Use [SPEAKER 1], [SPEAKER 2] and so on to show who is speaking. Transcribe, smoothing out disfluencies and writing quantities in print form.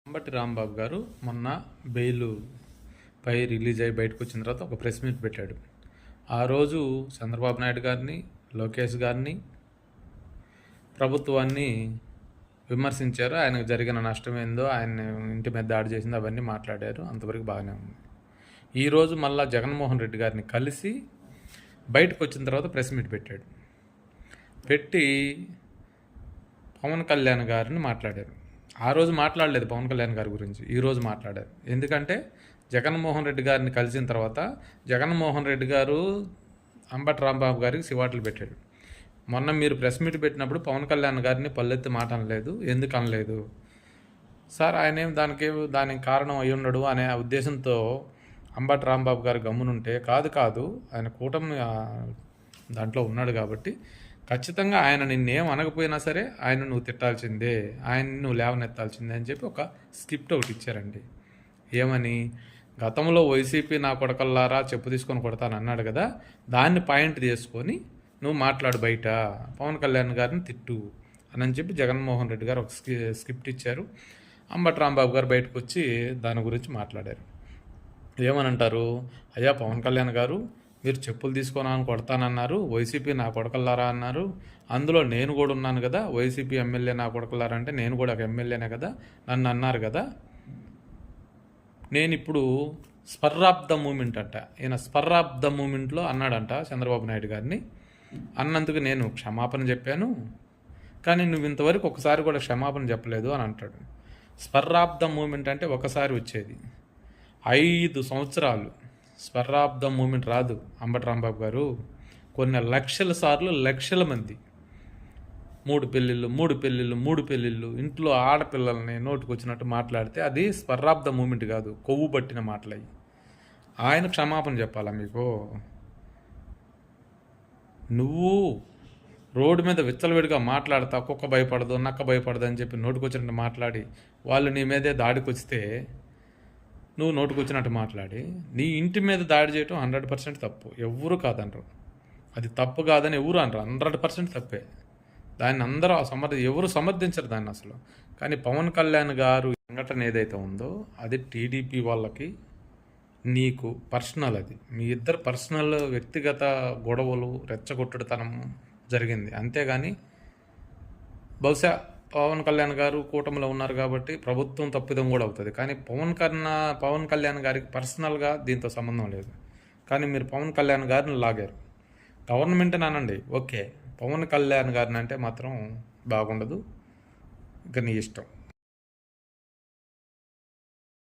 [SPEAKER 1] అంబటి రాంబాబు గారు మొన్న బెయిల్ పై రిలీజ్ అయ్యి బయటకు వచ్చిన తర్వాత ఒక ప్రెస్ మీట్ పెట్టాడు. ఆ రోజు చంద్రబాబు నాయుడు గారిని, లోకేష్ గారిని, ప్రభుత్వాన్ని విమర్శించారు. ఆయనకు జరిగిన నష్టం ఏందో, ఆయన ఇంటి మీద దాడి చేసిందో అవన్నీ మాట్లాడారు. అంతవరకు బాగానే ఉంది. ఈరోజు మళ్ళా జగన్మోహన్ రెడ్డి గారిని కలిసి బయటకు వచ్చిన తర్వాత ప్రెస్ మీట్ పెట్టాడు. పెట్టి పవన్ కళ్యాణ్ గారిని మాట్లాడారు. ఆ రోజు మాట్లాడలేదు పవన్ కళ్యాణ్ గారి గురించి, ఈరోజు మాట్లాడారు. ఎందుకంటే జగన్మోహన్ రెడ్డి గారిని కలిసిన తర్వాత జగన్మోహన్ రెడ్డి గారు అంబటి రాంబాబు గారికి సివాట్లు పెట్టాడు. మొన్న మీరు ప్రెస్ మీట్ పెట్టినప్పుడు పవన్ కళ్యాణ్ గారిని పల్లెత్తి మాట అనలేదు. ఎందుకు అనలేదు సార్? ఆయన ఏం దానికి కారణం అయి ఉండడు అనే ఉద్దేశంతో అంబటి రాంబాబు గారు గమ్మునుంటే, కాదు ఆయన కూటమి దాంట్లో ఉన్నాడు కాబట్టి ఖచ్చితంగా ఆయన నిన్నేం అనకపోయినా సరే ఆయన నువ్వు తిట్టాల్సిందే, ఆయన్ని నువ్వు లేవనెత్తాల్సిందే అని చెప్పి ఒక స్క్రిప్ట్ ఒకటి ఇచ్చారండి. ఏమని? గతంలో వైసీపీ నా కొడకల్లారా చెప్పు తీసుకొని కొడతాను అన్నాడు కదా, దాన్ని పాయింట్ తీసుకొని నువ్వు మాట్లాడు, బయట పవన్ కళ్యాణ్ గారిని తిట్టు అని చెప్పి జగన్మోహన్ రెడ్డి గారు ఒక స్క్రిప్ట్ ఇచ్చారు. అంబటి రాంబాబు గారు బయటకు వచ్చి దాని గురించి మాట్లాడారు. ఏమనంటారు? అయ్యా పవన్ కళ్యాణ్ గారు, మీరు చెప్పులు తీసుకొని కొడతానన్నారు, వైసీపీ నా కొడకల్లారా అన్నారు, అందులో నేను కూడా ఉన్నాను కదా, వైసీపీ ఎమ్మెల్యే నా కొడకల్లారా అంటే నేను కూడా ఒక ఎమ్మెల్యేనే కదా, నన్ను అన్నారు కదా. నేను ఇప్పుడు స్పర్ ఆఫ్ ద మూమెంట్ అంట, ఈయన స్పర్ ఆఫ్ ద మూమెంట్లో అన్నాడంట చంద్రబాబు నాయుడు గారిని. అన్నందుకు నేను క్షమాపణ చెప్పాను, కానీ నువ్వు ఇంతవరకు ఒకసారి కూడా క్షమాపణ చెప్పలేదు అని అంటాడు. స్పర్ ఆఫ్ ద మూమెంట్ అంటే ఒకసారి వచ్చేది, 5 సంవత్సరాలు స్పర్ ఆఫ్ ద మూమెంట్ రాదు అంబటి రాంబాబు గారు. కొన్ని లక్షల సార్లు లక్షల మంది 3 పెళ్ళిళ్ళు, ఇంట్లో ఆడపిల్లల్ని నోటుకు వచ్చినట్టు మాట్లాడితే అది స్పర్ ఆఫ్ ద మూమెంట్ కాదు, కొవ్వు పట్టిన మాటలయ్యి. ఆయన క్షమాపణ చెప్పాలా మీకు? నువ్వు రోడ్డు మీద విచ్చలవిడిగా మాట్లాడతా, కుక్క భయపడదు, నక్క భయపడదు అని చెప్పి నోటుకొచ్చినట్టు మాట్లాడి వాళ్ళు నీ మీదే దాడికి వస్తే నువ్వు నోటుకొచ్చినట్టు మాట్లాడి నీ ఇంటి మీద దాడి చేయటం 100% తప్పు. ఎవరు కాదనరు, అది తప్పు కాదని ఎవరు అనరు, 100% తప్పే. దాన్ని అందరూ ఎవరు సమర్థించరు దాన్ని అసలు. కానీ పవన్ కళ్యాణ్ గారు సంఘటన ఏదైతే ఉందో అది టీడీపీ వాళ్ళకి నీకు పర్సనల్, అది మీ ఇద్దరు పర్సనల్ వ్యక్తిగత గొడవలు, రెచ్చగొట్టుడుతనం జరిగింది. అంతేగాని బహుశా పవన్ కళ్యాణ్ గారు కూటమిలో ఉన్నారు కాబట్టి ప్రభుత్వం తప్పిదం కూడా అవుతుంది, కానీ పవన్ కళ్యాణ్ గారికి పర్సనల్గా దీంతో సంబంధం లేదు. కానీ మీరు పవన్ కళ్యాణ్ గారిని లాగారు. గవర్నమెంట్ని అనండి ఓకే, పవన్ కళ్యాణ్ గారిని అంటే మాత్రం బాగుండదు. ఇక నీ ఇష్టం.